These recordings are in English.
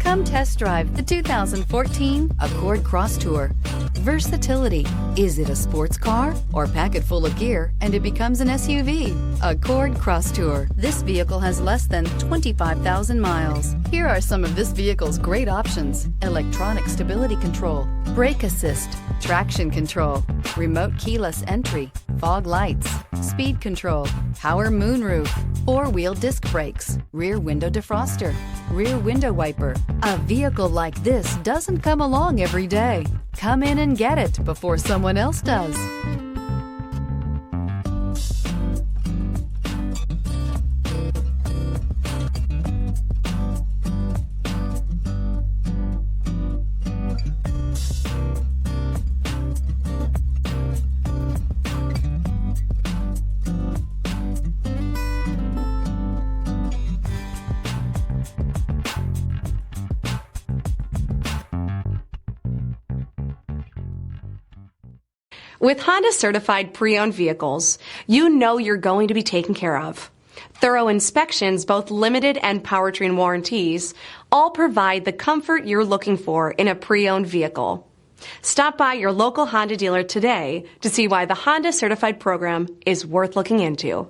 Come test drive the 2014 Accord Crosstour. Versatility. Is it a sports car or pack it full of gear and it becomes an SUV? Accord Crosstour. This vehicle has less than 25,000 miles. Here are some of this vehicle's great options: electronic stability control, brake assist, traction control, remote keyless entry, fog lights, speed control, power moonroof, four-wheel disc brakes, rear window defroster, rear window wiper. A vehicle like this doesn't come along every day. Come in and get it before someone else does. With Honda certified pre-owned vehicles, you know you're going to be taken care of. Thorough inspections, both limited and powertrain warranties, all provide the comfort you're looking for in a pre-owned vehicle. Stop by your local Honda dealer today to see why the Honda certified program is worth looking into.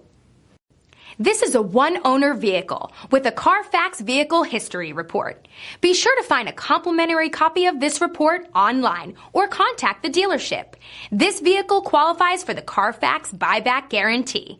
This is a one-owner vehicle with a Carfax Vehicle History Report. Be sure to find a complimentary copy of this report online or contact the dealership. This vehicle qualifies for the Carfax Buyback Guarantee.